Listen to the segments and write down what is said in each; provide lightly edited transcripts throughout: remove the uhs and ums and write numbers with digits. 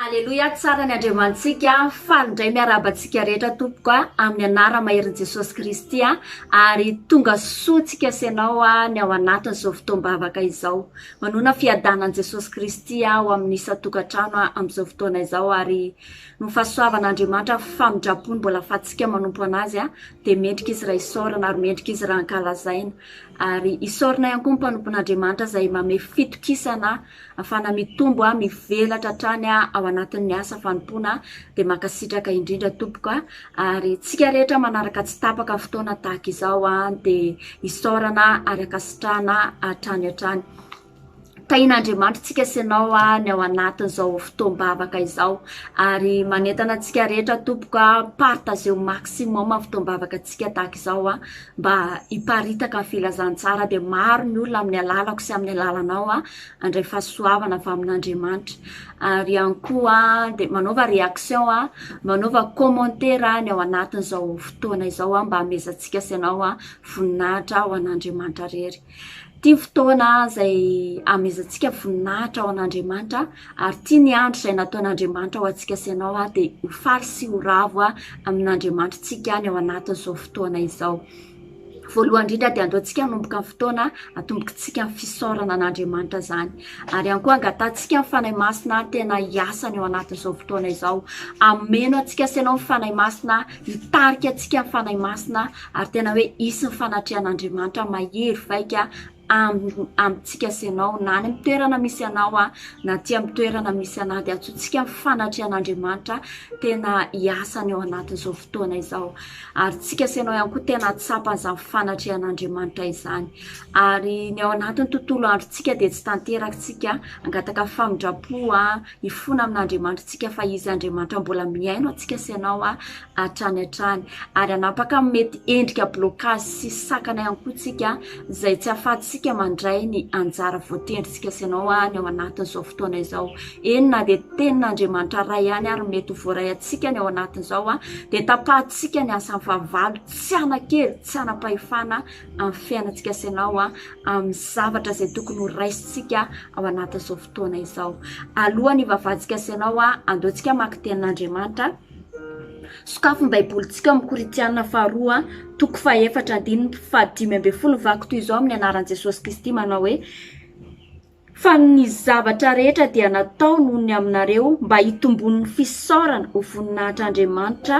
Aleluia, tsara ny andriamantsika falindray miarabantsika rehetra tompoko amin'ny anara maherin' Jesosy Kristy ary tonga soatsika senao ny ao anatin'izao fotoam-bavaka izao manona fiadanan' Jesosy Kristy ao amin'ny isa-tokantrano amin'izao fotoana izao ary no fahasoavan'Andriamanitra famindrapony mbola afatsika manompo anazy dia mendrika izy raha isaorana ary mendrika izy raha ankalazaina ary isaorana ihany koa ny mpanompon'Andriamanitra izay manome fitokisana afana mitombo mivelatra hatrany ao anatin'ny asa fanompoana dia mankasitraka indrindra tompoko ary tsika rehetra manaraka tsy tapaka fotoana tahaka izao dia isaorana ary akasitrahana hatrany Tahian'Andriamanitra tsika senao ny ao anatin'izao fotoam-bavaka izao ary manentana tsika rehetra tompoko partager au maximum fotoam-bavaka tsika tahaka izao mba hiparitaka ny filazantsara dia maro ny olona amin'ny alalako sy amin'ny alalanao andray fahasoavana avy amin'Andriamanitra ary ihany koa dia manaova réaction manaova commentaire ny ao anatin'izao fotoana izao mba hamezantsika senao voninahitra ho an'Andriamanitra rery. Tia fotoana izay amezantsika voninahitra ao an'Andriamanitra ary tia ny andro izay nataon'Andriamanitra ho antsika senao dia ho faly sy ho ravo amin'Andriamanitra tsika ny ao anatin'izao fotoana izao. Voalohany indrindra dia andaontsika hanomboka ny fotoana atombokantsika ny fisaorana an'Andriamanitra zany ary ihany koa angatantsika ny fanahy masina tena hiasa ny ao anatin'izao fotoana izao ameno antsika senao ny fanahy masina hitarika antsika ny fanahy masina ary tena hoe hisy ny fanatrehan'Andriamanitra mahery vaika amintsika senao na any amin'ny toerana misy anao na ty amin'ny toerana misy anao dia atsotsika ny fanatrehan'Andriamanitra tena hiasa ny ao anatin'izao fotoana izao ary tsika senao ihany koa tena tsapan'izany fanatrehan'Andriamanitra izany ary ny ao anatin'ny tontolo androntsika dia tsy tanterakantsika angataka famindrapo hifona amin'Andriamanitra tsika fa izy Andriamanitra mbola miaino antsika senao hatrany ary anapaka mety endrika blocage sy sakana ihany koa tsika izay tsy afatsika mandray ny anjara voatendritsika senao ny ao anatin'izao fotoana izao enina dia tenin'Andriamanitra ray ihany ary mety ho voaray antsika ny ao anatin'izao dia tapahintsika ny asan'ny fahavalo tsy anakely tsy anapahefana amin'ny fiainantsika senao amin'ny zavatra izay tokony ho raisitsika ao anatin'izao fotoana izao. Alohan'ny vavaditsika senao andaontsika maka tenin'Andriamanitra sokafony baibolitsika amin'ny Korinthiana faharoa toko fahaefatra andininy fahadimy ambin'ny folo vaky toy izao amin'ny anaran'i Jesosy Kristy manao hoe fa ny zavatra rehetra dia natao noho ny aminareo mba hitombon'ny fisaorana ho voninahitr'Andriamanitra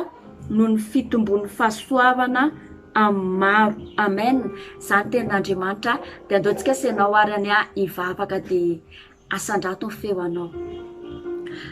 noho ny fitombon'ny fahasoavana amin'ny maro. Amen. Izany tenin'Andriamanitra dia andaontsika senao arany hivavaka dia asandrato ny feo anao.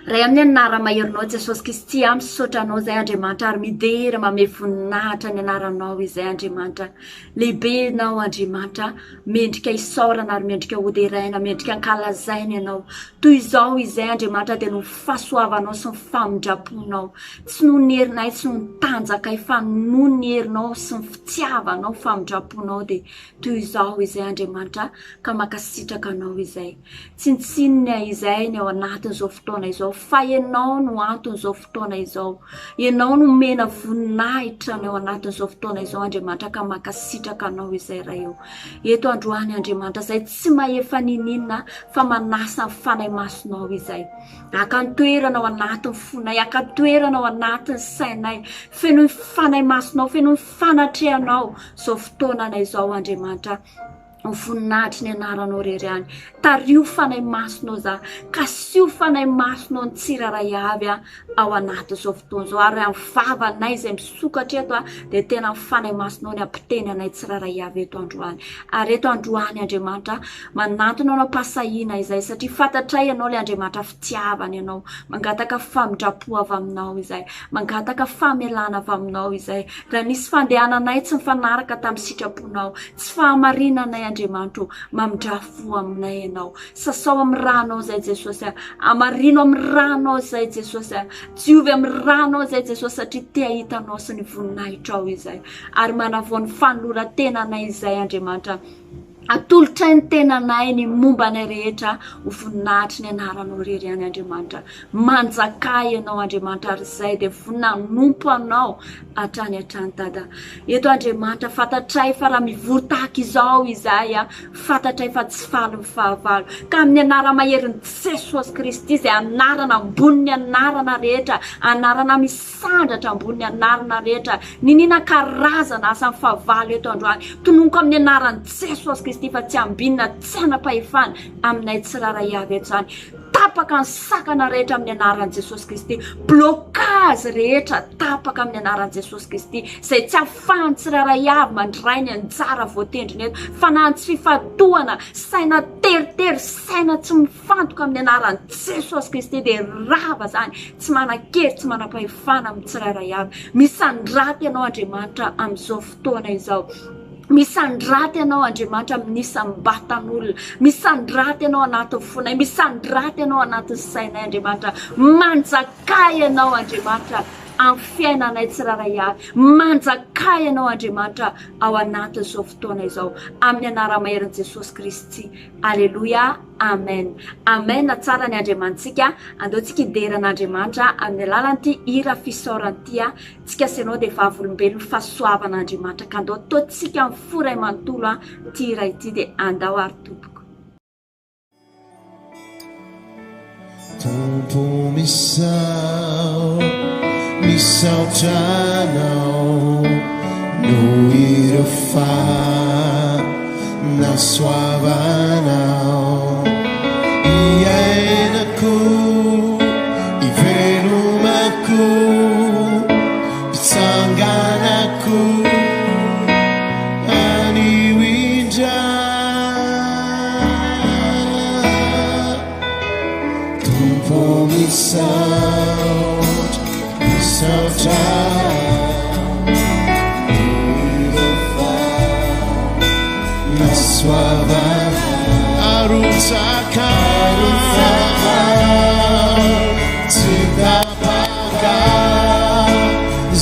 Ray amin'ny anara maherinao Jesosy Kristy misaotra anao izay Andriamanitra ary midera manome voninahitra ny anaranao izay Andriamanitra. Lehibe ianao Andriamanitra, mendrika isaorana ary mendrika hoderaina, mendrika ankalazaina ianao. Toy izao izay Andriamanitra dia no fahasoavanao sy ny famindraponao. Tsy noho ny herinay, tsy noho ny tanjakay fa noho ny herinao sy ny fitiavanao, famindraponao dia toy izao izay Andriamanitra ka mankasitraka anao izay. Tsintsinina izay ny ao anatin'izao fotoana izao fa ianao no anton'izao fotoana izao. Ianao no mena voninahitra ny ao anatin'izao fotoana izao Andriamanitra ka mankasitraka anao izay raha eo. Eto androany Andriamanitra izay tsy mahefa nininina fa manasa ny fanahy masonao izay. Akantoerana ao anatin'ny fonay, akantoerana ao anatin'ny sainay, feno ny fanahy masonao, feno ny fanatrehanao izao fotoanana izao Andriamanitra. Voninahitry ny anaranao rery any. Tario fanahy masonao za, kasio fanahy masonao ny tsiraray avy ao anatin'izao fotoana izao ary amin'ny vavanay izay misokatra eto dia tena ny fanahy masonao ny ampiteny anay tsiraray avy eto androany. Ary eto androany Andriamanitra manantona anao pasahiana izay satria fantatray ianao ilay Andriamanitra fitiavana ianao, mangataka famindrapo avy aminao izay, mangataka famelana avy aminao izay. Raha nisy fandehananay tsy mifanaraka tamin'ny sitraponao, tsy fahamarinanay Andriamanitra mamindrafo aminay ianao. Sasao amin'ny ranao izay Jesosy, amarino amin'ny ranao izay Jesosy, jiovy amin'ny ranao izay Jesosy satria tia hitanao sy ny voninahitrao izay ary manavao ny fanoloran-tenanay izay Andriamanitra. atolotra ny tenanay ny momba ny rehetra ho voninahitry ny anaranao rery any Andriamanitra. Manjakay ianao Andriamanitra ary izay dia vonanompo anao hatrany hatrany Dada. Eto Andriamanitra fantatray fa raha mivory tahaka izao izay fantatray fa tsy faly mifahavalo ka amin'ny anara maherin'i Jesosy Kristy izay anarana ambony anarana rehetra, anarana misandratra ambony anarana rehetra, ninina karazana asa mifahavalo eto androany tononoko amin'ny anaran'i Jesosy Kristy fa tsy ambinina tsy anapahefana aminay tsiraray avy eto zany. Tapaka ny sakana rehetra amin'ny anaran'i Jesosy Kristy, blocage rehetra tapaka amin'ny anaran'i Jesosy Kristy izay tsy ahafahan'ny tsiraray avy mandray ny anjara voatendriny eto fa na tsy fifatohana saina teritery, saina tsy mifantoka amin'ny anaran'i Jesosy Kristy dia rava zany, tsy manan-kery, tsy manam-pahefana amin'ny tsiraray avy. Misandraty ianao Andriamanitra amin'izao fotoana izao. Misandraty ianao Andriamanitra amin'ny isam-batan'olona, misandraty ianao anaty fonay, misandraty ianao anaty sainay Andriamanitra, manjakay ianao Andriamanitra amin'ny fiainanay tsiraray avy, manjakay ianao Andriamanitra ao anatin'izao fotoana izao amin'ny anarana maherin'i Jesosy Kristy. Aleluia, amen. Amen. Tsara ny Andriamantsika, andeontsika hideran'Andriamanitra amin'ny alalan'ity hira fisaoran'ity, tsika senao dia vavolombelony fahasoavan'Andriamanitra ka andao ataontsika amin'ny foray manontolo ity hira ity dia andao ary tompoko. Tompo misautanao no irafà nasoavanao iainako ivelomako pitsanganako aniwindra Tompo Arutaka Tidapaka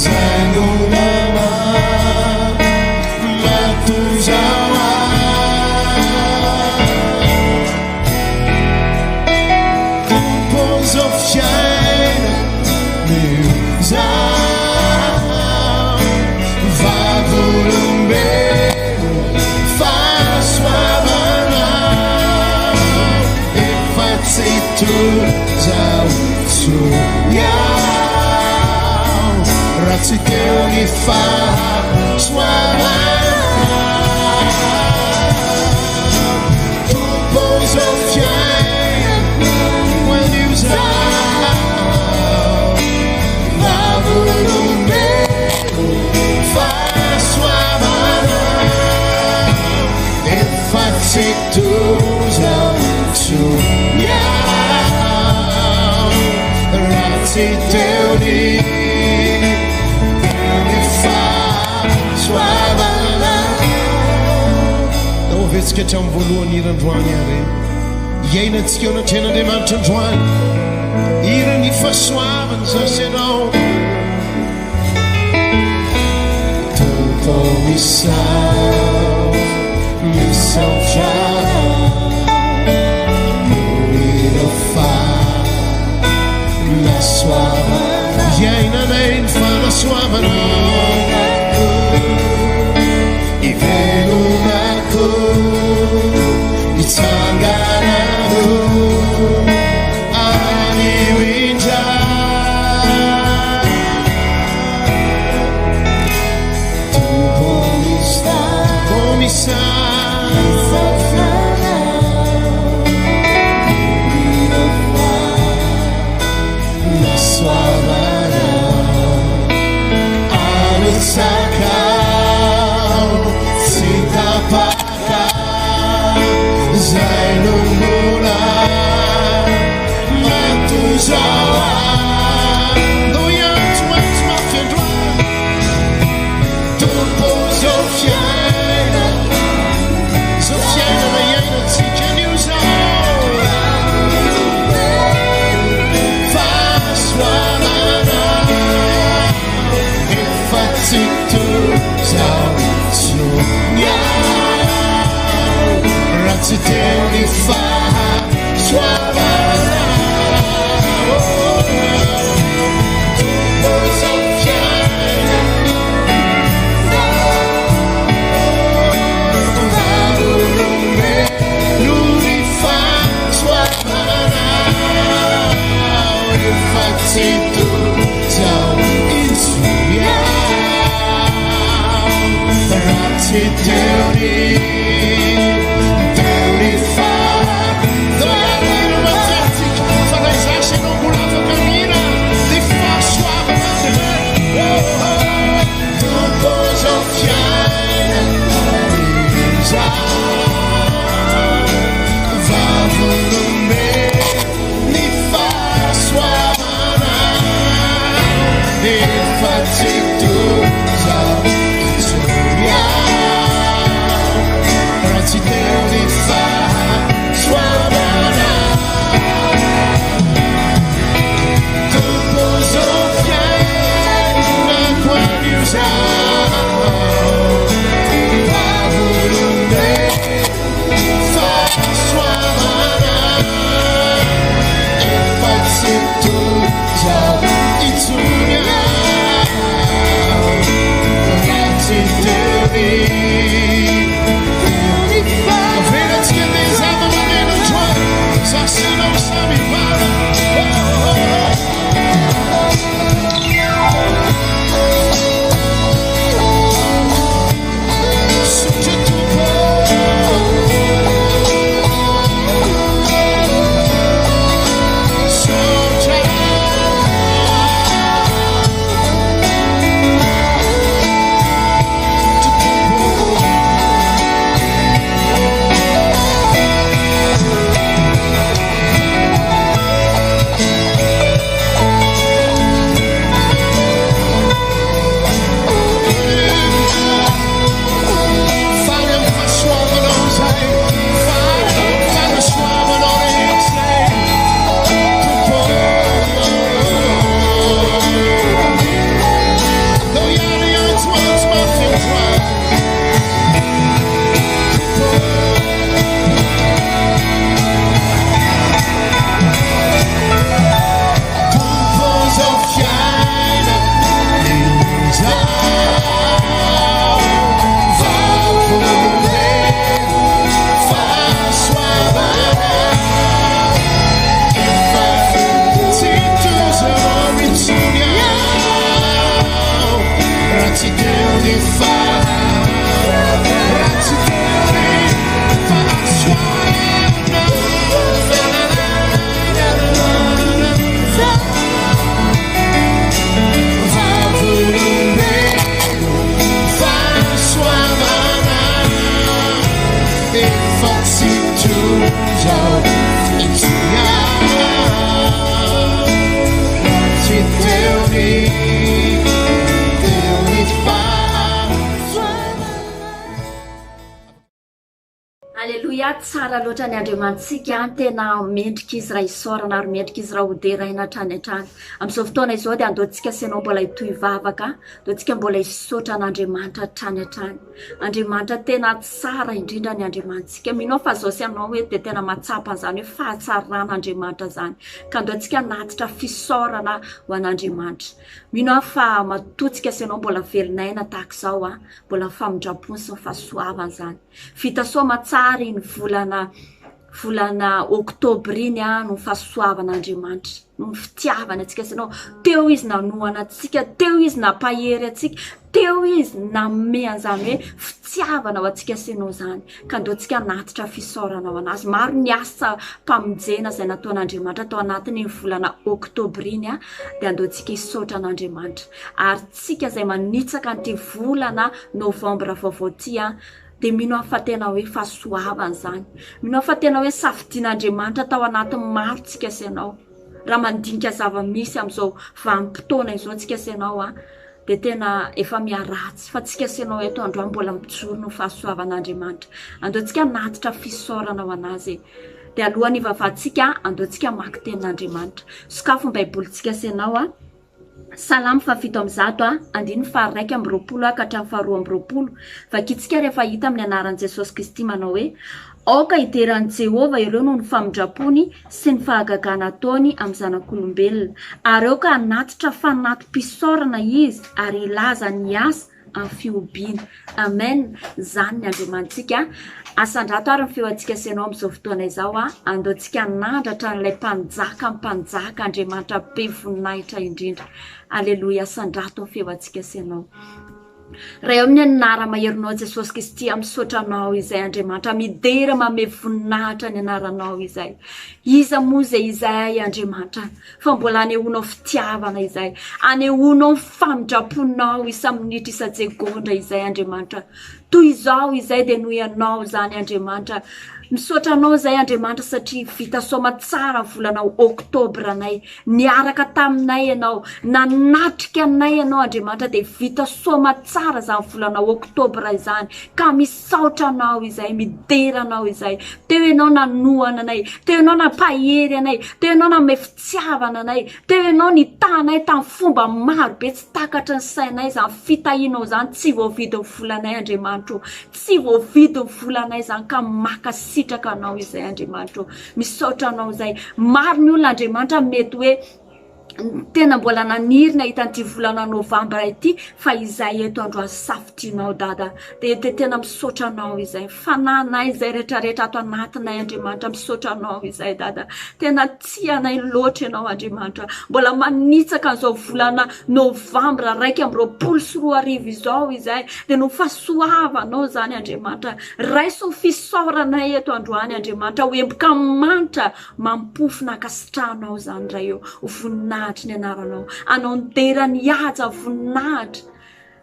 Zanunama Matujawa Compose of shine Razi teu ni fa suara Compose of shine when you sound Vavulume fa suara Infatti tu Razi teu ni Vetsika hatramin'ny voalohany hirandroany ary iainantsika eo anatrehan'Andriamanitra androany irany fahasoavany zasy ianao Tompo misaotra no irafà nasoavana iainanay ny fanasoavanao ivelomako itsanganako aniwindra Tompo nasoavana Tsara loatra ny andriamantsika tena mendrika izy raha isaorana ary mendrika izy raha hoderaina hatrany hatrany. Amin'izao fotoana izao dia andeontsika senao mbola hitohy-vavaka, andeontsika mbola hisotra an'Andriamanitra hatrany hatrany. Andriamanitra tena tsara indrindra ny andriamantsika. Mino fa zao sy anao hoe dia tena matsapa zany hoe fahatsaràn'Andriamanitra zany. Ka andeontsika natitra fisaorana ho an'Andriamanitra. Mino fa matotsika senao mbola velinaina tahaka izao mbola famindrapony sy ny fahasoavana zany. Vita soma tsara iny volana oktobra iny no fahasoavan'Andriamanitra, no fitiavana antsika senao. Teo izy nanohana antsika, teo izy nampahery antsika, teo izy nanome an'izany hoe fitiavana ho antsika senao zany. Ka andeontsika natitra fisaorana ho anazy. Maro ny asa mpamonjena izay nataon'Andriamanitra tao anatin'ny volana oktobra iny dia andeontsika hisaotra an'Andriamanitra. Ary tsika izay manitsaka an'ity volana novambra vaovao ity dia mino fa tena hoe fahasoavana zany. Mino fa tena hoe safidian'Andriamanitra tao anatin'ny maro tsika senao. Raha mandinika zava-misy amin'izao vanim-potoana izao tsika senao dia tena efa miaratsy fa tsika senao eto androany mbola mijoro no fahasoavan'Andriamanitra. Andeontsika natitra fisaorana ho anazy. Dia alohan'ny ivavahantsika andeontsika mamaky tenin'Andriamanitra. Sokafo ny baibolintsika senao Salamo 7:1-2 ka hatramin'ny 2:20. Vakitsika rehefa hita amin'ny anaran'i Jesosy Kristy manao hoe aoka hideran'i Jehovah ireo no ny famindrapony sy ny fahagagana ataony amin'ny zanak'olombelona. Ary aoka hanatitra fanaty-pisaorana izy ary ilaza ny asa amin'ny fiobiana. Amen. Zany ny andriamantsika. Asandrato ary ny feoantsika senao amin'izao fotoana izao andaontsika nandratra n'ilay mpanjaka Andriamanitra be voninahitra indrindra. Aleloia. Asandrato ny feoantsika senao. Raha eo amin'ny anaramaheronao Jesosy Kristy misaotranao izay Andriamanitra midera manome voninahitra ny anaranao izay. Iza moa izay izay Andriamanitra fa mbola anehoanao fitiavana izay, anehoanao famindraponao isa-minitra isa-jegondra izay Andriamanitra. Toy izao izay dia noho ianao zany Andriamanitra. Misaotranao zay Andriamanitra satria vita soma tsara ny volanao Oktobra anay. Niaraka taminay ianao, nanatrika anay ianao Andriamanitra dia vita soma tsara zany volanao Oktobra izany. Ka misaotra anao izay, mideranao izay. Teo ianao nanohana anay, teo ianao nampahery anay, teo ianao nanome fitiavana anay, teo ianao nitanay tamin'ny fomba maro be tsy takatra ny sainay zany fitahianao zany tsy voavidy ny volanay Andriamanitra. Tsy voavidy ny volanay zany ka makasitraka anao izay Andriamanitra. Misaotra anao izay. Maro ny olona Andriamanitra mety hoe tena mbola nanirina hitan'ity volana Novambra ity fa izay eto androany safitinao dada. Dia tena misaotra anao izay. Fananay izay rehetrarehetra ato anatinay Andriamanitra. Misaotra anao izay dada. Tena tianay loatra ianao Andriamanitra. Mbola manitsaka an'izao volana Novambra 2024 izao izay. Dia no fahasoavanao zany Andriamanitra. Raiso ny fisaoranay eto androany Andriamanitra. Hoemboka manitra mampofona akasitranao zany ray eo. Voninahitra ny anaranao. Anao nidera ny haja voninahitra.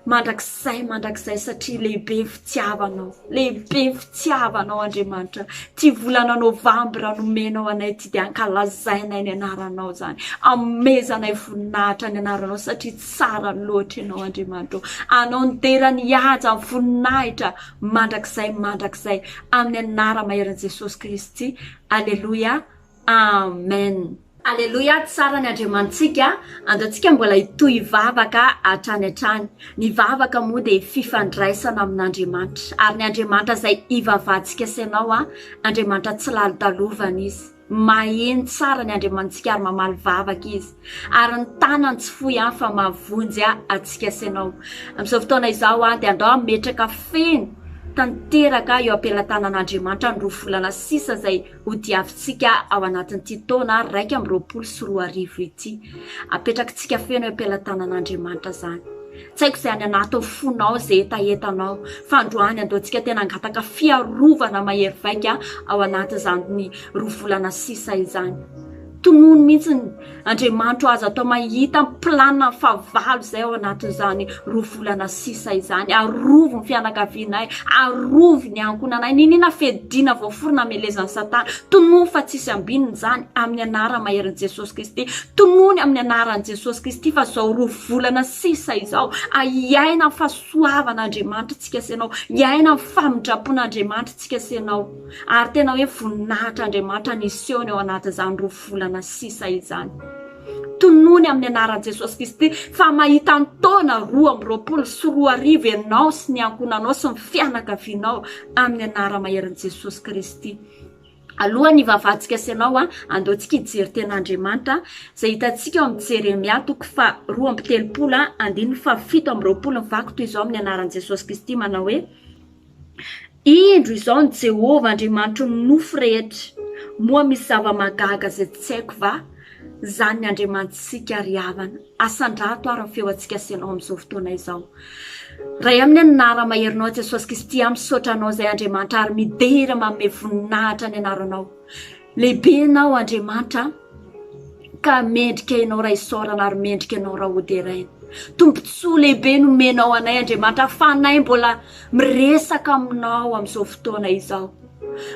Mandrakizay satria lehibe fitiavanao. Lehibe fitiavanao Andriamanitra. Ty volana Novambra nomenao anay ty dia ankalazainay ny anaranao zany. Amezanay voninahitra ny anaranao satria tsara loatra ianao Andriamanitra. Anao nidera ny haja voninahitra. Mandrakizay amin'ny anaramaheran'i Jesosy Kristy. Aleluia. Amen. Aleluia. Tsara ny Andriamantsika. Andaontsika mbola hitohy vavaka hatrany hatrany. Ny vavaka moa dia fifandraisana amin'Andriamanitra. Ary ny Andriamanitra izay ivavahantsika senao Andriamanitra tsy lalodalovana izy. Maheno tsara ny Andriamantsika ary mamaly vavaka izy. Ary ny tanany tsy fohy fa mavonjy atsika senao. Amin'izao fotoana izao dia andao ametraka feno tanteraka eo ampelantanan'Andriamanitra ny 2 volana 6 izay hodiavintsika ao anatin'ity taona 2024 ity. Apetrakantsika feno eo ampelantanan'Andriamanitra zany. Tsy haiko izay any anaty fonao izay etaetanao. Fa androany andaontsika tena angataka fiarovana mahery vaika ao anatin'izany ny 2 volana 6 izany. Tonono mihitsy ny Andriamanitra azo atao mahita planina fahavalo izay ao anatin'izany 2 volana 6 izany. Arovo ny fianakavianay, arovo ny ankonanay. Ninina fedina voaforona amelezan'ny Satana. Tonono fa tsisy ambininy zany amin'ny anaramaheran'i Jesosy Kristy. Tonony amin'ny anaran'i Jesosy Kristy fa zao 2 volana 6 izao iaina ny fahasoavan'Andriamanitra tsika senao, iaina ny famindrapon'Andriamanitra tsika senao. Ary tena hoe voninahitra Andriamanitra nisy ao anatin'izany 2 volana 6 izany. Tonony amin'ny anaran'i Jesosy Kristy fa mahita ny taona 2024 ianao sy ny ankonanao sy ny fianakavianao amin'ny anaramaheran'i Jesosy Kristy. Alohan'ny vavahantsika senao andaontsika hijery ten'Andriamanitra izay hitantsika amin'ny Jeremia 2:30-7 toy izao amin'ny anaran'i Jesosy Kristy manao hoe: indro izao ny Jehovah Andriamanitra ny nofo rehetra, moa misy zava-magaga izay tsy haiko va? Zany ny Andriamantsika ry havana. Asandrato ary ny feoantsika senao amin'izao fotoana izao. Raha amin'ny anaramaheronao Jesosy Kristy misaotra anao izay Andriamanitra ary midera manome voninahitra ny anaranao. Lehibe ianao Andriamanitra ka mendrika ianao raha isaorana ary mendrika ianao raha hoderaina. Tombontsoa lehibe no menao anay Andriamanitra fa anay mbola miresaka aminao amin'izao fotoana izao.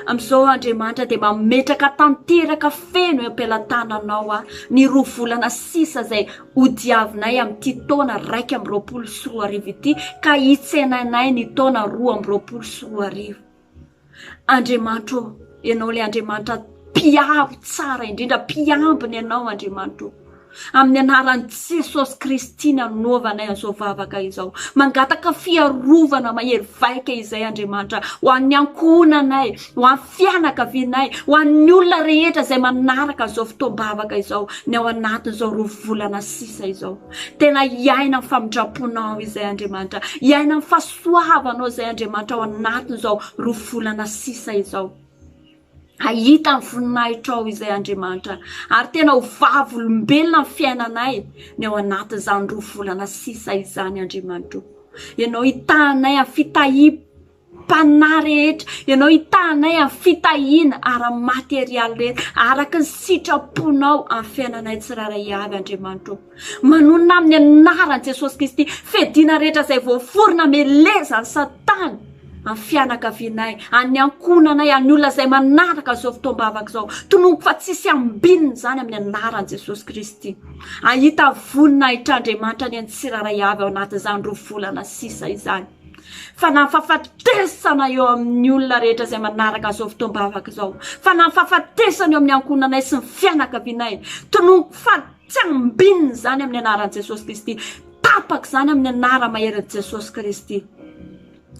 Amin'izao Andriamanitra dia mametraka tanteraka feno eo ampelantananao ny 2 volana 6 izay hodiavinay amin'ity taona 2024 ity ka hitsenanay ny taona 2024. Andriamanitra, ianao ilay Andriamanitra mpiaro tsara indrindra, mpiambina ianao Andriamanitra. amin'ny anaran'i Jesosy Kristy nanaovanay an'izao vavaka izao. Mangataka fiarovana mahery vaika izay Andriamanitra ho an'ny ankohonanay, ho an'ny fianakavianay, ho an'ny olona rehetra izay manaraka an'izao fotoam-bavaka izao ny ao anatin'izao roa volana sisa izao. Tena iaina amin'ny famindraponao izay Andriamanitra, iaina amin'ny fahasoavanao izay Andriamanitra ao anatin'izao roa volana sisa izao. Ahita ny voninahitra ao izay Andriamanitra, ary tena ho vavolombelona ny fiainanay ny ao anatin'izany roa volana sisa izany Andriamanitra. Ianao hitahanay amin'ny fitahim-panahy rehetra, ianao hitahanay amin'ny fitahiana ara-materialy rehetra, araka ny sitraponao amin'ny fiainanay tsiraray avy Andriamanitra. Manonona amin'ny anaran'i Jesosy Kristy fedina rehetra izay voaforona meleza ny Satana amin'ny fianakavianay, any ankohonanay, any olona izay manaraka izao fotoam-bavaka izao. Tonoiko fa tsisy ambinina izany amin'ny anaran'i Jesosy Kristy. Ahita voninahitra Andriamanitra ny tsiraray avy ao anatin'izany roa volana sisa izany. Fanahy fahafatesana eo amin'ny olona rehetra izay manaraka izao fotoam-bavaka izao. Fanahy fahafatesana eo amin'ny ankohonanay sy ny fianakavianay. Tonoiko fa tsy ambinina izany amin'ny anaran'i Jesosy Kristy. Tapaka izany amin'ny anara maherin'i Jesosy Kristy.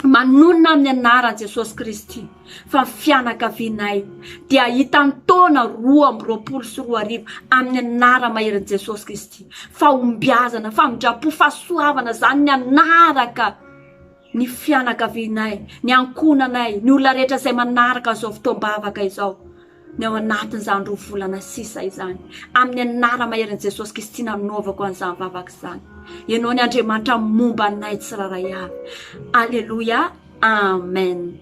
Manonona amin'ny anaran'i Jesosy Kristy fa ny fianakavianay dia hitany taona 2024 amin'ny anara maherin'i Jesosy Kristy. Fahombiazana, famindrapo, fahasoavana izany ny anaraka ny fianakavianay, ny ankohonanay, ny olona rehetra izay manaraka izao fotoam-bavaka izao ny ao anatin'izany roa volana sisa izany. Amin'ny anara maherin'i Jesosy Kristy nanaovako an'izany vavaka izany. Ianao ny Andriamanitra momba anay tsiraray avy. Alleluia. Amen.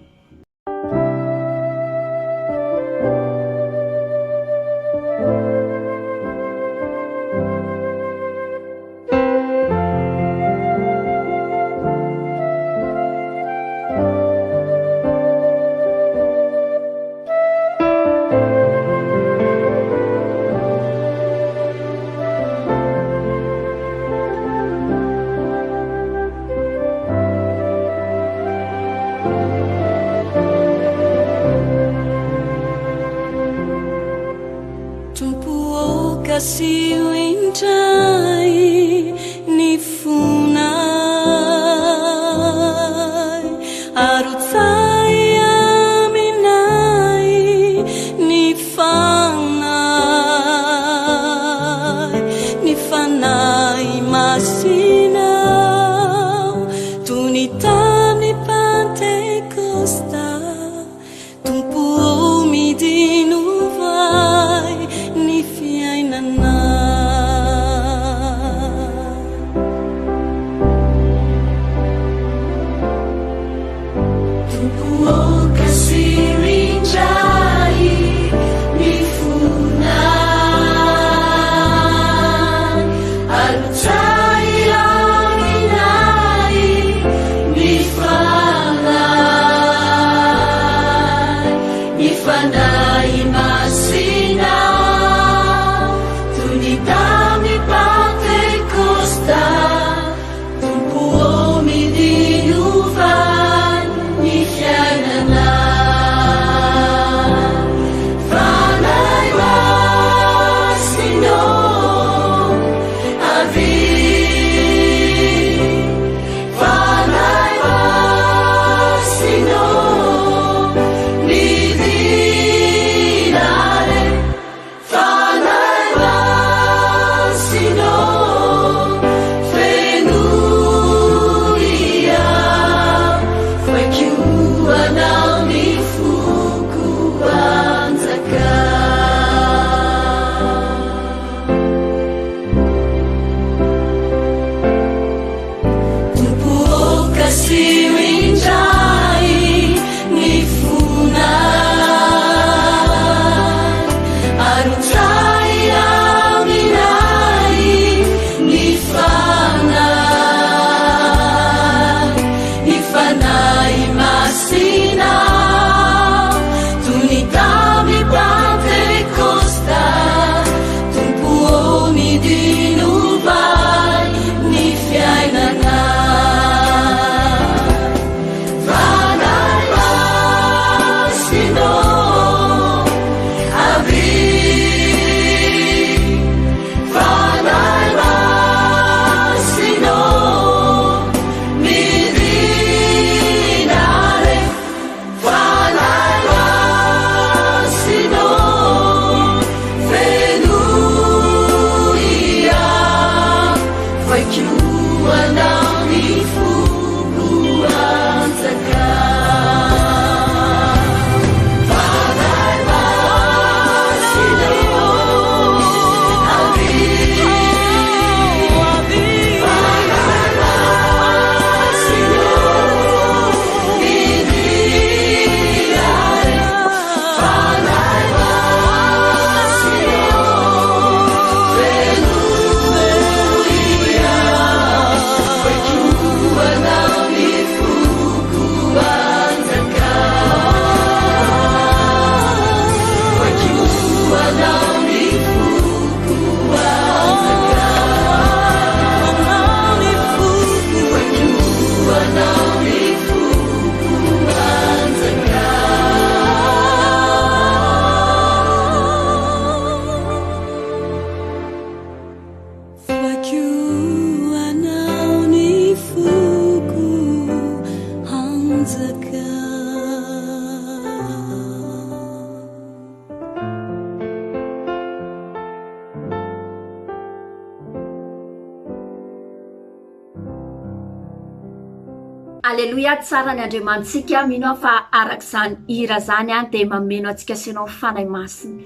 Aleluia, tsara ny andriamantsika mino fa arak'izany hira zany dia mameno antsika sianao fanahy masina,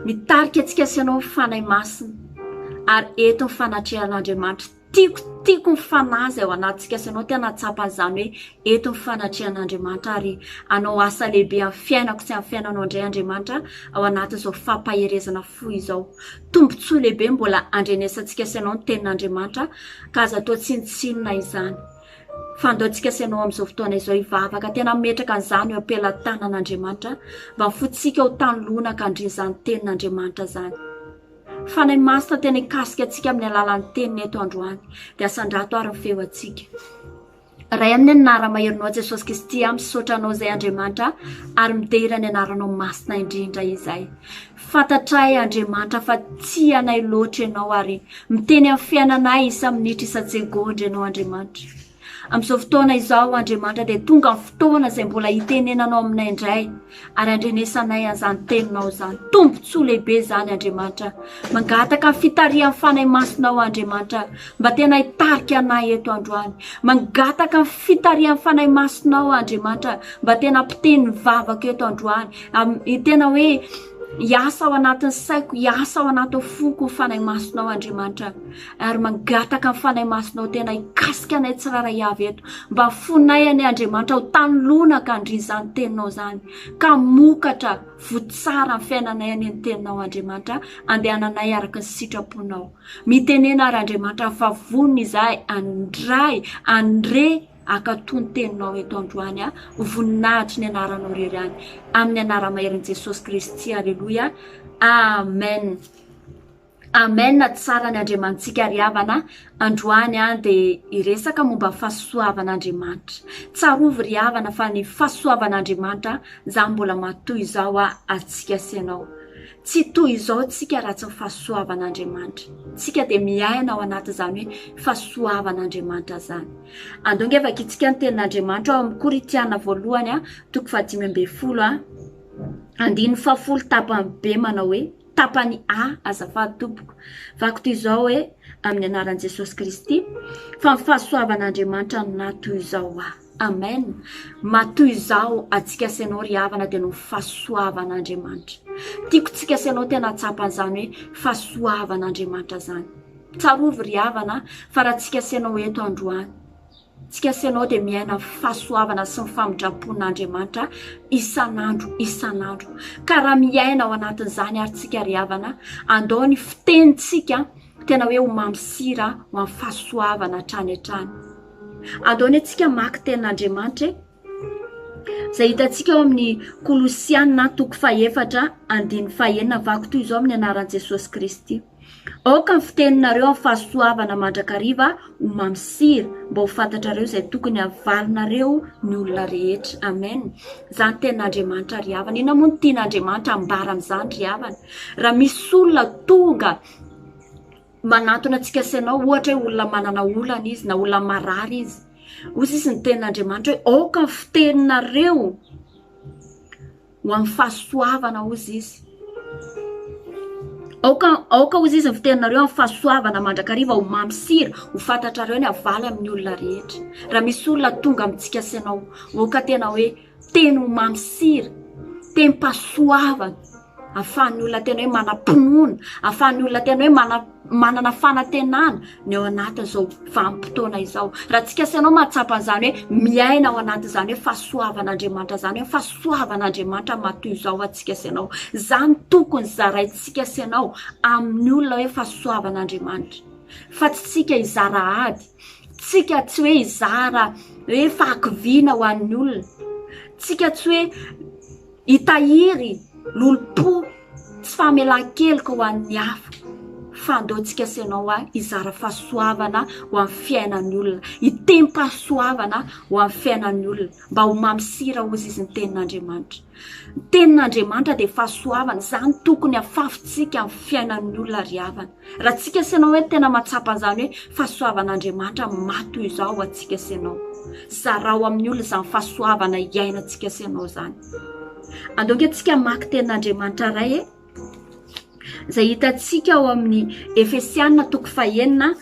mitarika antsika sianao fanahy masina, ary eto ny fanatrehan'Andriamanitra. Tiako ny fanazy ao anatintsika sianao tena tsapan'izany hoe eto ny fanatrehan'Andriamanitra, ary anao asa lehibe amin'ny fiainako sy amin'ny fiainanao indray Andriamanitra ao anatin'izao fampaherezana foy izao. Tombontsoa lehibe mbola andrenesantsika sianao ny tenin'Andriamanitra ka aza atao tsinotsinona izany. Fandaontsika sianao amin'izao fotoana izao hivavaka tena metraka an'izany eo am-pelantanan'Andriamanitra mba mifotsika ho tanolona ka andrin'izany tenin'Andriamanitra zany. Fanahy masina tena hikasika antsika amin'ny alalan'ny teniny eto androany dia asandrato ary ny feo antsika. Ray amin'ny anara-maherinao Jesosy Kristy misaotranao izay Andriamanitra ary midehira ny anaranao masina indrindra izay. Fantatray Andriamanitra fa tsy anay loatra ianao ary miteny amin'ny fiainanay isa minitra isa-tsegondry ianao Andriamanitra. Amin'izao fotoana izao Andriamanitra dia tonga amin'ny fotoana izay mbola hitenenanao aminay indray ary andrenesanay an'izany teninao izany. Tombontsoa lehibe izany Andriamanitra. Mangataka amin'ny fitarihan'ny fanahy masinao Andriamanitra mba tena hitarika anay eto androany. Mangataka amin'ny fitarihan'ny fanahy masinao Andriamanitra mba tena ampiteny mivavaka eto androany. Tena hoe hiasa ao anatin'ny saiko, hiasa ao anatin'ny foko fanahy masinao Andriamanitra. Ary mangataka amin'ny fanahy masinao tena hikasika anay tsiraray avy eto mba fonay any Andriamanitra ho tanolona ka andrin'izany teninao zany, ka mokatra votsara ny fiainanay any ny teninao Andriamanitra, andehananay araka ny sitraponao. Mitenena ary Andriamanitra fa vonona izahay andray andre akatony teninao eto androany voninahitry ny anaranao rery any amin'ny anara-maherin'i Jesosy Kristy. Aleluia, amen. Amen. Tsara ny Andriamantsika ry havana androany dia iresaka momba fahasoavan'Andriamanitra. Tsarovy ry havana fa ny fahasoavan'Andriamanitra za mbola matoy izao atsika sianao. Tsy toy izao tsika raha tsy fahasoavan'Andriamanitra. Tsika dia miaina ao anatin'izany hoe fahasoavan'Andriamanitra zany. Andonge vakitsika ny tenin'Andriamanitra ao amin'ny Koritiana voalohany 5:10 andiny 10 tapany B manao hoe tapany A azafady tompoko. Vako toy izao hoe amin'ny anaran'i Jesosy Kristy fa ny fahasoavan'Andriamanitra natoy izao amen. Matoy izao atsika sianao ry havana dia no fahasoavan'Andriamanitra. Tiako tsika sianao tena tsapan'izany hoe fahasoavan'Andriamanitra zany. Tsarovy ry havana fa raha tsika sianao eto androany, tsika sianao dia miaina fahasoavana sy ny famindrapon'Andriamanitra isan'andro. Ka raha miaina ao anatin'izany ary tsika ry havana, andao ny fitenitsika tena hoe ho mamsira ho amin'ny fahasoavana hatrany hatrany. Andao ny antsika maky tenin'Andriamanitra izay hitantsika ao amin'ny Kolosiana 4:4-9 vako toy izao amin'ny anaran'i Jesosy Kristy. Aoka ny fiteninareo amin'ny fahasoavana mandrakariva ho mamsira mba ho fantatrareo izay tokony havalinareo ny olona rehetra. Amen. Zany tenin'Andriamanitra ry havana. Ina moa ny tian'Andriamanitra ambara amin'izany ry havana. Raha misy olona tonga manatona antsika sianao, ohatra hoe olona manana olana izy na olona marary izy, ozy izy ny tenin'Andriamanitra hoe aoka ny fiteninareo ho amin'ny fahasoavana ozy izy. Aoka ozy izy ny fiteninareo amin'ny fahasoavana mandrakariva ho mamsira ho fantatrareo ny havaly amin'ny olona rehetra. Raha misy olona tonga amintsika sianao, aoka tena hoe teny ho mamsira, teny mpahasoavana, ahafahan'ny olona tena hoe manam-pinoana, ahafahan'ny olona tena hoe manana fanantenana ny ao anatin'izao vanim-potoana izao. Raha tsika sianao mahatsapa an'izany hoe miaina ao anatin'izany hoe fahasoavan'Andriamanitra zany, hoe fahasoavan'Andriamanitra matoy izao atsika sianao. Zany tokony zaraintsika sianao amin'ny olona hoe fahasoavan'Andriamanitra. Fa tsy tsika hizara ady, tsika tsy hoe hizara hoe fahakiviana ho an'ny olona, tsika tsy hoe hitahiry lolo-po tsy famelan-keloka ho an'ny hafa. Fa andaontsika sianao hizara fahasoavana ho amin'ny fiainan'ny olona, hitem-pahasoavana ho amin'ny fiainan'ny olona mba ho mamsira ozy izy ny tenin'Andriamanitra. Ny tenin'Andriamanitra dia fahasoavana, zany tokony hafafintsika amin'ny fiainan'ny olona ry havana. Raha tsika sianao hoe tena mahatsapa an'izany hoe fahasoavan'Andriamanitra matoy izao atsika sianao, zarao amin'ny olona izany fahasoavana hiainantsika sianao zany. Andonge tsika maky tenin'Andriamanitra ray izay hitantsika ao amin'ny Efesiana 4:1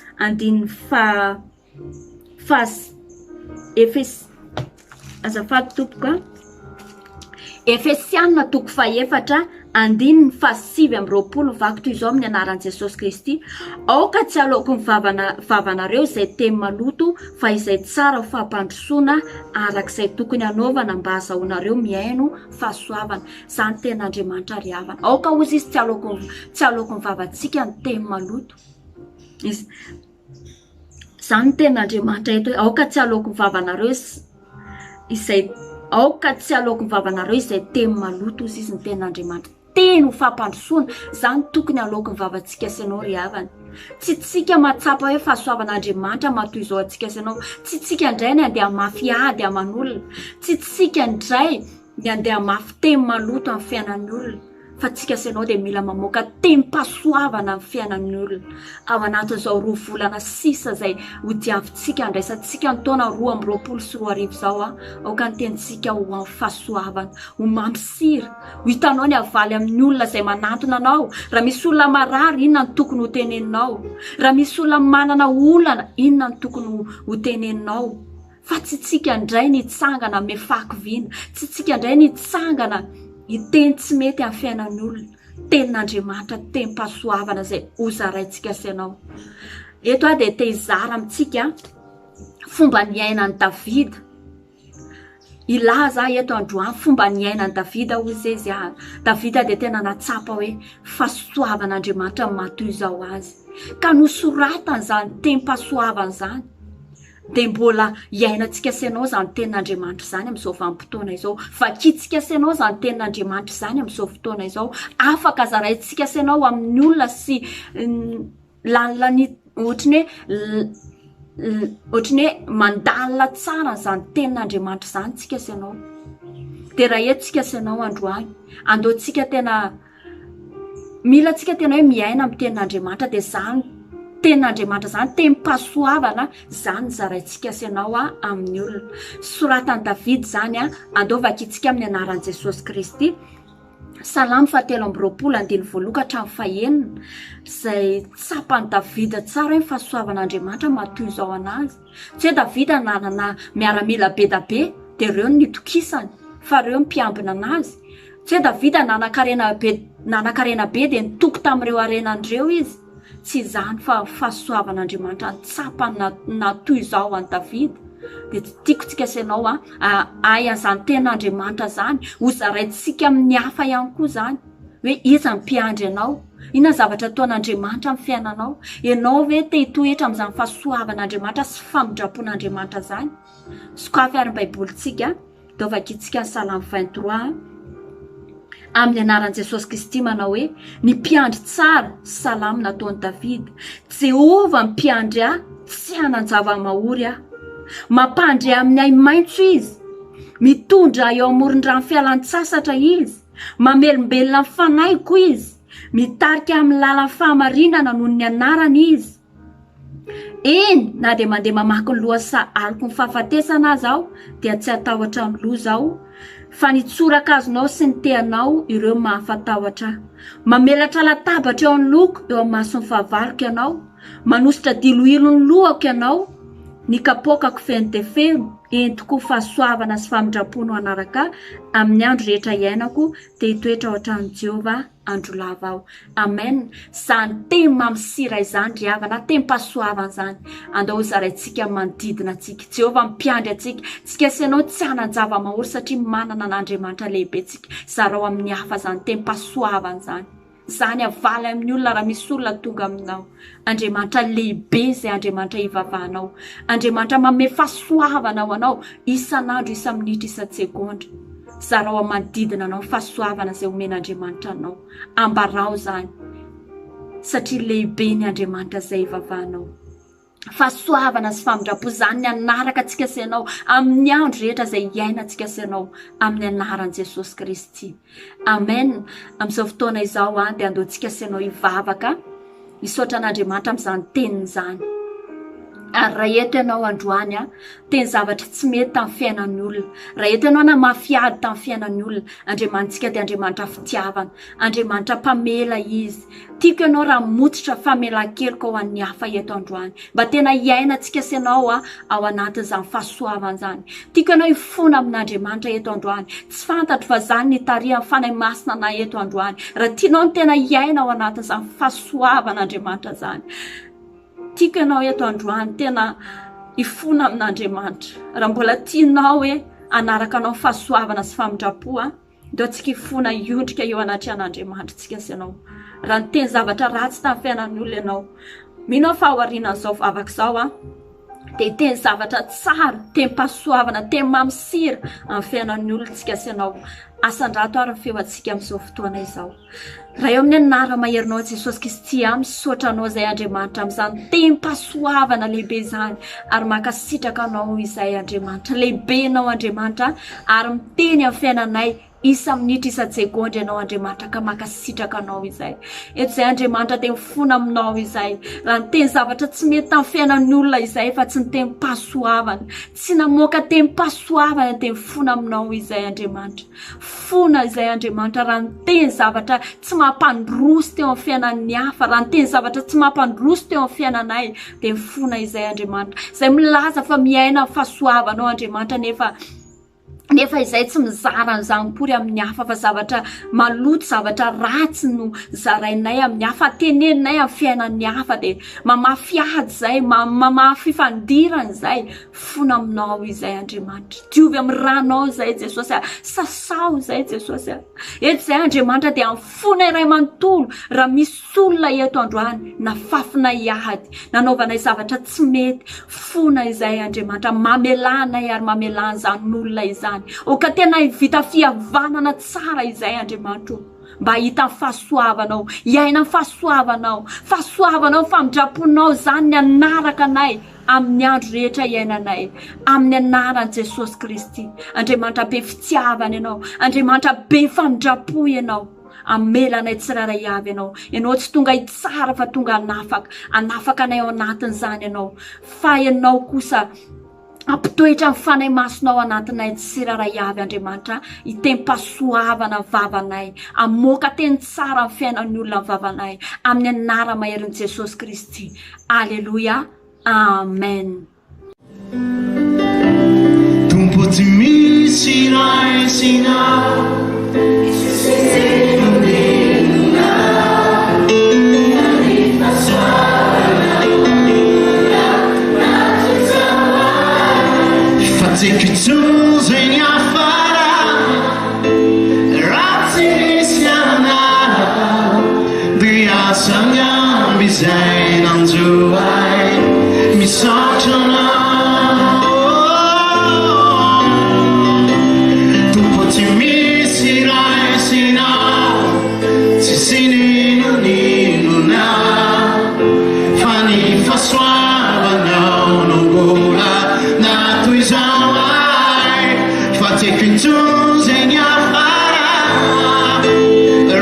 azafady tompoko Efesianina toko faefatra andininy fasivy amby roapolo vaky toy izao amin'ny anaran'i Jesosy Kristy. Aoka tsy aloako ny vavanareo izay teny maloto fa izay tsara ho fampandrosoana arak'izay tokony hanaovana mba ahazoanareo miaino fahasoavana. Izany ten'Andriamanitra ry havana. Aoka ozy izy tsy aloako ny vavantsika ny teny maloto. Izany ten'Andriamanitra eto. Aoka tsy aloako ny vavanareo aoka tsy aloako ny vavanareo izay teny maloto ozy izy ny ten'Andriamanitra. Teny ho fampandrosoana, izany tokony aloako ny vavantsika sy anao ry havana. Tsy tsika mahatsapa hoe fahasoavan'Andriamanitra matoy izao antsika sy anao. Tsy tsika indray ny andeha mafy ady aman'olona. Tsy tsika indray ny andeha mafy teny maloto amin'ny fiainan'ny olona. Fa tsika sy anao dia mila mamoaka tenim-pahasoavana amin'ny fiainan'ny olona. Ao anatin'izao 2 volana sisa izay ho diavintsika andraisantsika ny taona 2024 izao aoka ny tenitsika ho amin'ny fahasoavana, ho mampisira, ho hitanao ny avaly amin'ny olona izay manantona anao. Raha misy olona marary, inona ny tokony ho teneninao? Raha misy olona manana olana, inona ny tokony ho teneninao? Fa tsy tsika indray nitsangana mefakiviana, tsy tsika indray nitsangana iteny tsy mety amin'ny fiainan'ny olona. Tenin'Andriamanitra, tenim-pahasoavana izay ho zaraintsika sy anao. Eto dia te hizara amintsika fomba niainan'i Davida. Ilaza eto androany fomba niainan'i Davida hozy izy. Davida dia tena natsapa hoe fahasoavan'Andriamanitra matoy izao azy. Ka nosoratany izany tenim-pahasoavana izany. Dia mbola iainantsika sy anao izany tenin'Andriamanitra izany amin'izao vanim-potoana izao. Vakitsika sy anao izany tenin'Andriamanitra izany amin'izao fotoana izao. Afaka zaraintsika sy anao amin'ny olona sy ohatrany hoe mandalina tsara izany tenin'Andriamanitra izany tsika sy anao. Dia raha eto tsika sy anao androany, andeontsika tena mila tsika tena hoe miaina amin'ny tenin'Andriamanitra dia izany tenin'Andriamanitra izany tenim-pahasoavana izany zaraintsika sy anao amin'ny olona. Soratany Davida izany andeo vakitsika amin'ny anaran'i Jesosy Kristy. Salamo 7:20-21 izay tsapany Davida tsara hoe fahasoavan'Andriamanitra matoy izao anazy. Tsy hoe Davida nanana miaramila be da be dia ireo nitokisany fa ireo mpiambina anazy. Tsy hoe Davida nanan-karena be dia nitoky tamin'ireo arenan'ireo izy. Tsy izany fa fahasoavan'Andriamanitra nitsapany natoy izao an'i Davida. Dia tiako tsika sy anao ay an'izany tenin'Andriamanitra izany ho zaraintsika amin'ny hafa ihany koa izany. Hoe iza ny mpiandry anao? Inona zavatra ataon'Andriamanitra amin'ny fiainanao? Ianao ve te hitoetra amin'izany fahasoavan'Andriamanitra sy famindrapon'Andriamanitra izany? Sokafy ary ny baibolitsika dia vakitsika ny Salamo 23 amin'ny anaran'i Jesosy Kristy manao hoe ny mpiandry tsara salamo nataon'i Davida. Jehova mpiandry tsy hanan-java-mahory mampandry amin'ny ay maitso izy, mitondra eo amoron-drano fialan-tsasatra izy, mamelombelona amin'ny fanaiko izy, mitarika amin'ny lalan'ny fahamarinana noho ny anarany izy. Eny na dia mandeha mamaky ny loha aloko ny fahafatesana azy aho dia tsy hatahotra ny loza aho, fa nitsoraka azonao sy ny teanao ireo mahafatahotra. Mamelatra latabatra eo amin'ny loko eo amin'ny mason'ny fahavariko ianao, manositra diloilo ny lohako ianao, ny kapokako feno dia feno, entiko fahasoavana sy famindrapono anaraka amin'ny andro rehetra iainako dia hitoetra ao an-tranon'i Jehovah andro lava aho. Amen. Izany teny mampisira izany ry havana, tenim-pahasoavana izany andao zaraintsika manodidina antsika. Jehovah mpiandry antsika, tsika sy anao tsy hanan-java-mahory satria manana n'Andriamanitra lehibe tsika. Zarao amin'ny hafa izany tenim-pahasoavana izany. Izany avaly amin'ny olona raha misy olona tonga aminao. Andriamanitra lehibe izay Andriamanitra hivavahanao. Andriamanitra manome fahasoavana ho anao isan'andro, isa-minitra, isa-tsekondra. Zarao manodidina anao fahasoavana izay omen'Andriamanitra anao. Ambarao izany satria lehibe ny Andriamanitra izay hivavahanao. Fahasoavana sy famindrapo izany ny anaraka antsika sy anao amin'ny andro rehetra izay iainantsika sy anao amin'ny anaran'i Jesosy Kristy. Amen. Amin'izao fotoana izao dia andeontsika sy anao hivavaka hisaotra an'Andriamanitra amin'izany teniny izany. ary raha eto ianao androany teny zavatra tsy mety tamin'ny fiainan'ny olona, raha eto ianao na mafiady tamin'ny fiainan'ny olona, Andriamantsika dia Andriamanitra fitiavana, Andriamanitra mpamela izy. Tiako ianao raha mototra famelan-keloka ho an'ny hafa eto androany, mba tena hiainantsika sy ianao ao anatin'izany fahasoavana zany. Tiako ianao hifona amin'Andriamanitra eto androany, tsy fantatro fa zany ny tarihan'ny fanahy masina na eto androany, raha tianao ny tena hiaina ao anatin'izany fahasoavan'Andriamanitra zany. Tiako ianao eto androany tena hifona amin'Andriamanitra, raha mbola tianao hoe anaraka anao fahasoavana sy famindrapoa, dia tsika hifona hiondrika eo anatrehan'Andriamanitra tsika sy ianao. Raha niteny zavatra ratsy tamin'ny fiainan'ny olona ianao, mino aho fa ao aorianan'izao vavaka izao dia hiteny zavatra tsara, tem-pahasoavana, tem-mamsira amin'ny fiainan'ny olona tsika sy ianao. Asan-drato ary ny feoantsika amin'izao fotoana izao. Raha eo amin'ny anara-maherinao Jesosy Kristy misaotra anao izay Andriamanitra amin'izany tem-pahasoavana lehibe izany, ary mankasitraka anao izay Andriamanitra, lehibe anao Andriamanitra, ary miteny amin'ny fiainanay isa minitra isa tsegondy ianao Andriamanitra, ka mankasitraka anao izay. Eto izay Andriamanitra dia mifona aminao izay. Raha niteny zavatra tsy mety tamin'ny fiainan'ny olona izay fa tsy niteny pasoavana, tsy namoaka teny pasoavana dia mifona aminao izay Andriamanitra. Fona izay Andriamanitra raha niteny zavatra tsy mampandroso teo amin'ny fiainan'ny hafa, raha niteny zavatra tsy mampandroso teo amin'ny fiainanay dia mifona izay Andriamanitra. Izay milaza fa miaina fahasoavanao Andriamanitra, nefa izay tsy mizara an'izany pory amin'ny hafa fa zavatra maloto, zavatra ratsy no zarainay amin'ny hafa, teneninay amin'ny fiainan'ny hafa dia mamafy ady izay, mamafy fifandirana izay. Fona aminao izay Andriamanitra, diovy amin'ny ranao izay Jesosy, sasao izay Jesosy. Eto izay Andriamanitra dia mifona iray manontolo raha misy olona eto androany nafafina hiady, nanaovanay zavatra tsy mety. Fona izay Andriamanitra, mamelanay ary mamelan'izany olona izany. Ka tena vita fihavanana tsara izay Andriamanitra, mba hita fahasoavanao, hiaina fahasoavanao, fahasoavanao, famindraponao zany ny anaraka anay amin'ny andro rehetra hiainanay, amin'ny anaran'i Jesosy Kristy. Andriamanitra be fitiavana ianao, Andriamanitra be famindrapo ianao, amelanay tsiraray avy ianao tsy tonga hitsara fa tonga anafaka anay ao anatin'izany ianao, fa ianao kosa ampitoetra amin'ny fanahy masonao anatinay tsiraray avy Andriamanitra, hitem-pahasoavana vavanay, amoaka teny tsara amin'ny fiainan'ny olona vavanay, amin'ny anara-maherin'i Jesosy Kristy. Alleluia, amen. Tompo tsy misy raisinao, Zay ny afara ratsy nisy anarako, dia sangamby izay nanjoay misaotra anao. Tompo tsy misy raisinao, tsy sinininona fa ny fahasoavanao no mbola nato izao. Zay ny afara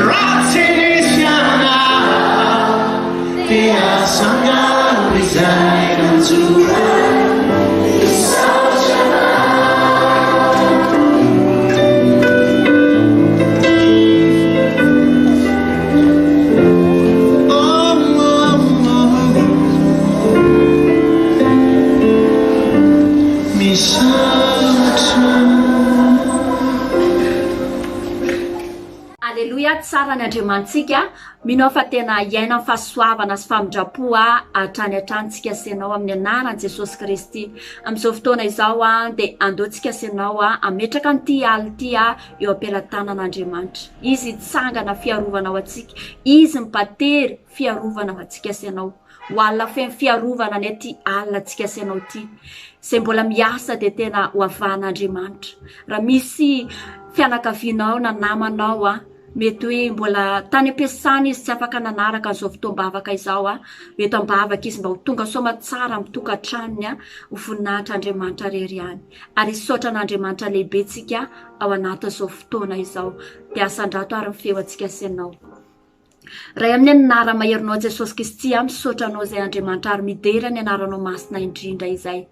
ratsy nisy anarako, dia sangamby izay nanjoay misaotra tsara ny Andriamantsika. Mino fa tena hiaina fahasoavana sy famindrapoa hatrany hatrantsika sy ianao amin'ny anaran'i Jesosy Kristy. Amin'izao fotoana izao dia andeontsika sy ianao ametraka an'ity alina ity eo am-pelatanan'Andriamanitra. Izy hitsangana fiarovana ao antsika, izy mipatery fiarovana ao antsika sy ianao. Ho alina feno fiarovana ny ity alina antsika sy ianao ity, izay mbola miasa dia tena ho avahan'Andriamanitra. Raha misy fianakavianao na namanao mety hoe mbola tany am-piasana izy tsy afaka nanaraka an'izao fotoam-bavaka izao, fotoam-bavaka izy mba ho tonga soma tsara amin'ny tokantranony, ho voninahitra Andriamanitra rery any. Ary isaotra n'Andriamanitra lehibe tsika ao anatin'izao fotoana izao. Dia asan-drato ary ny feo antsika sy ianao. raha amin'ny anara maherinao Jesosy Kristy misaotranao zay Andriamanitra ary midera ny anaranao masina indrindra izay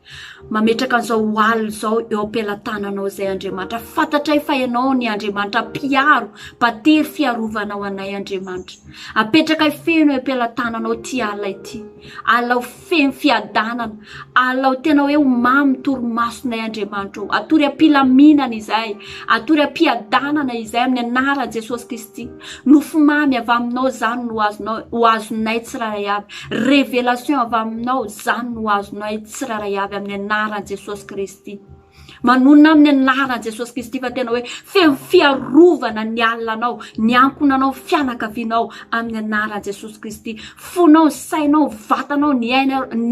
mametraka an'izao alina zao eo am-pelatananao zay Andriamanitra fantatray fa ianao ny Andriamanitra mpiaro patery fiarovanao anay Andriamanitra apetraka feno eo am-pelatananao ty alina ity alao feno fiadanana alao tena hoe mamy torimasonay Andriamanitra atory ampilaminana izay atory ampiadanana izay amin'ny anaran'i Jesosy Kristy nofomamy avy aminao zany no azonay tsiraray avy révélation avy aminao zany no azonay tsiraray avy amin'ny anaran'i Jesosy Kristy manonona amin'ny anaran'i Jesosy Kristy fa tena hoe fiarovana ny alinanao ny ankonanao fianakavinao amin'ny anaran'i Jesosy Kristy fonao sainao vatanao ny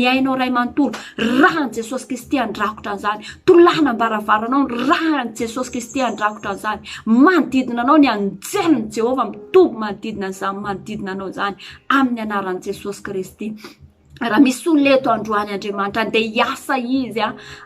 ainao ray manontolo rahan'i Jesosy Kristy andrakotra an'izany tolana mbaravaranao rahan'i Jesosy Kristy andrakotra an'izany manodidina anao ny anjelin'i Jehova mitoby manodidina an'izany manodidina anao zany amin'ny anaran'i Jesosy Kristy raha misy oleto androany Andriamanitra andeha hiasa izy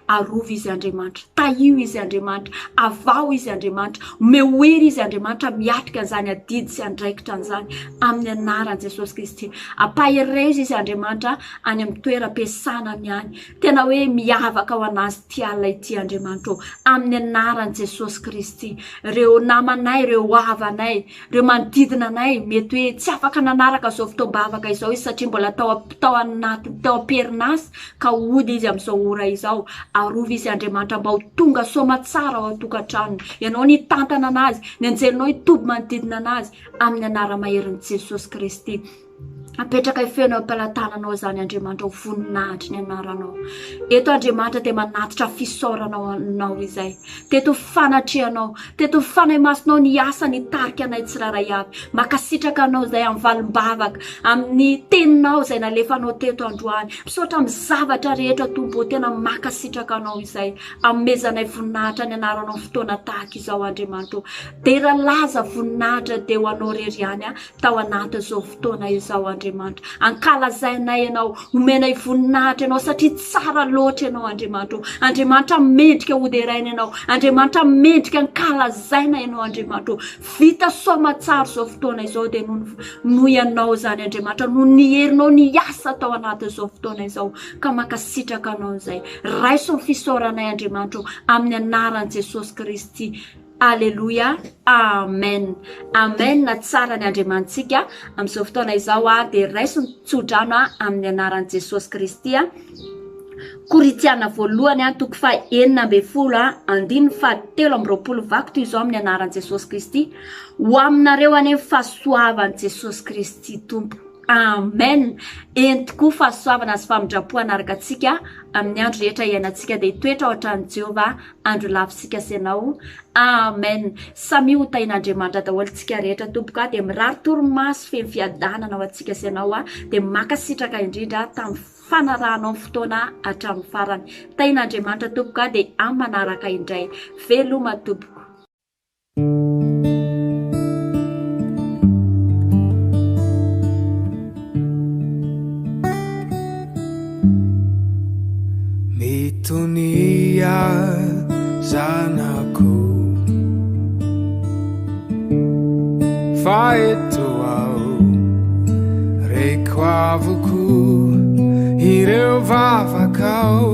arova izy Andriamanitra tahio izy Andriamanitra avao izy Andriamanitra mehoery izy Andriamanitra miatrika an'izany adidy sy andraikitra an'izany amin'ny anaran'i Jesosy Kristy ampaherezy izy Andriamanitra any amin'ny toeram-piasanany any tena hoe miavaka ho anazy ty alina ity Andriamanitra amin'ny anaran'i Jesosy Kristy reo namanay reo havanay reo manodidina anay mety hoe tsy afaka nanaraka zao fotoam-bavaka izao izy satria mbola tao tao am-perinasy ka ody izy amin'izao ora izao arova izy Andriamanitra mba ho tonga soma tsara ao an-tokantranony ianao ny tantana anazy ny anjelinao hitoby manodidina anazy amin'ny anara maherin'i Jesosy Kristy apetraka feno am-pelatananao zany Andriamanitra ho voninahitry ny anaranao eto Andriamanitra dia manatitra fisaoranao anao izay teto fanatrehanao teto fanay masinao ny asa ny tarika anay tsiraray avy makasitraka anao zay amin'ny valim-bavaka amin'ny teninao zay nalefanao teto androany misaotra amin'ny zavatra rehetra tompo tena makasitraka anao izay amezanay voninahitra ny anaranao fotoana tahaka izao Andriamanitra dera laza voninahitra dia ho anao rery ihany tao anatin'izao fotoana izao Andriamanitra ankalazainay ianao omenay voninahitra ianao satria tsara loatra ianao Andriamanitra mendrika hoderaina ianao Andriamanitra mendrika ankalazaina ianao Andriamanitra vita somatsara zao fotoana izao dia no ianao zany Andriamanitra no niherinao ny asa tao anatin'izao fotoana izao ka makasitraka anao izay raiso ny fisaoranay Andriamanitra amin'ny anaran'i Jesosy Kristy Alléluia, Amen. Amen na tsara ny Andriamantsika amin'izao fotoana izao dia raiso ny tsodrano amin'ny anaran'i Jesosy Kristy Koritiana voalohany toko fa 9:17 vako toy izao amin'ny anaran'i Jesosy Kristy ho aminareo any fahasoavan'i Jesosy Kristy tompo Amen. Entiko fahasoavana sy famindrapoana araka antsika amin'ny andro rehetra iainantsika dia toetra ohatran'i Jehova andro lavisika sy ianao. Amen. Samy ho tain'Andriamanitra daholo tsika rehetra tompoka dia mirary torimaso feno fiadanana ho antsika sy ianao dia makasitraka indrindra tamin'ny fanarahanao amin'ny fotoana hatramin'ny farany. Tain'Andriamanitra tompoka dia amin'ny manaraka indray. Veloma tompoko. Mitonia zanako fa eto aho reko avoko ireo vavakao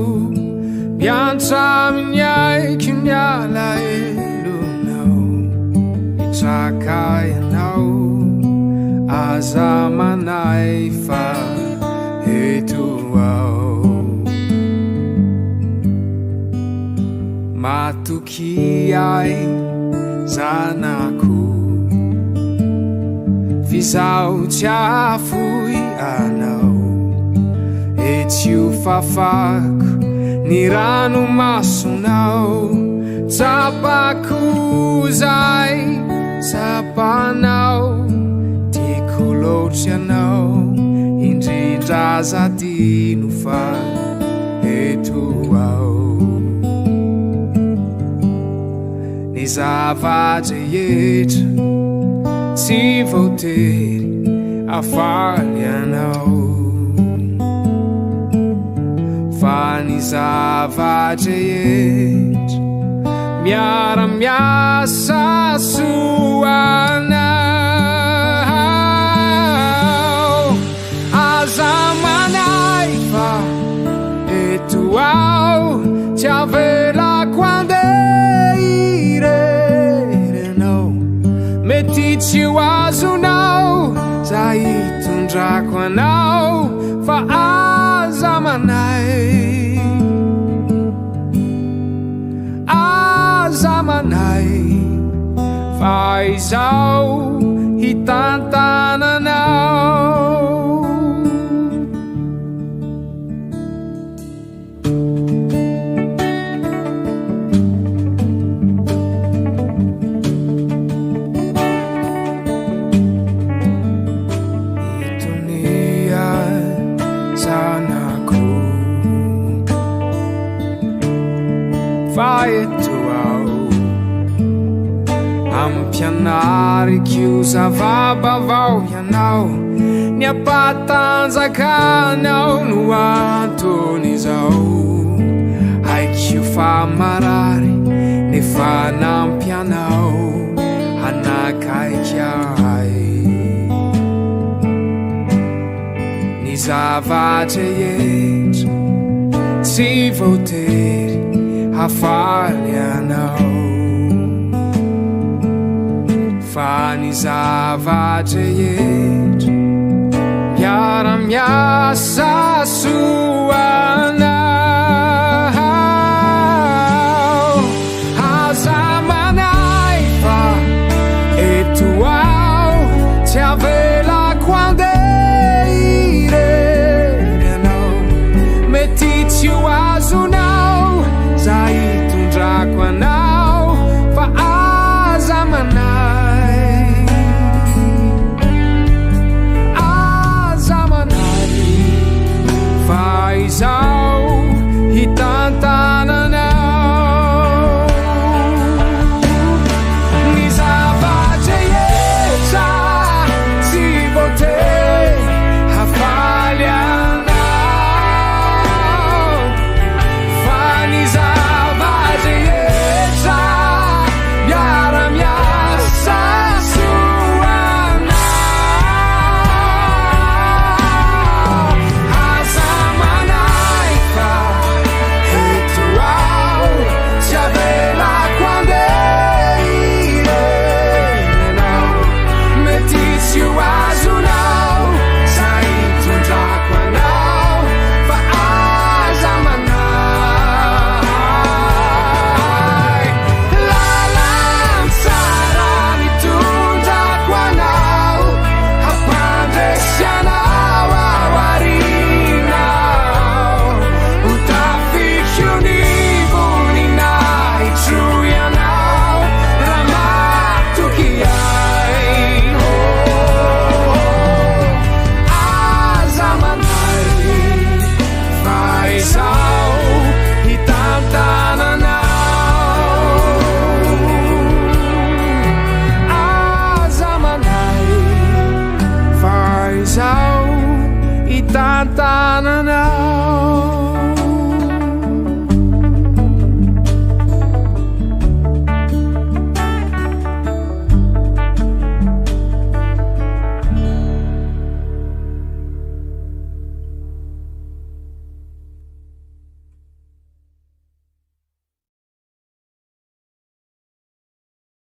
miantra amin'ny aiky miala elonao mitraka ianao aza manay fa eto aho matoky ay zanako fizao tsy afoy anao etsio fafako ny ranomasonao tsapako zay tsapanao tiako loatra anao indrindra zadino fa eto ao ny zava-drehetra tsy voatery afaly anao fa ny zava-drehetra miara-miasa soana tsy avelako andeha irerenao mety tsy ho azonao za hitondrako anao fa aza manay fa izao hitantananao ampianariko zava-bavao ianao ny ampatanjakanao no antony izao haikio fa marary nefa nampianao hanakaiky ahy ny zavatra etra tsy voatery hafaly anao fa ny zavatra etra mpiara-miasa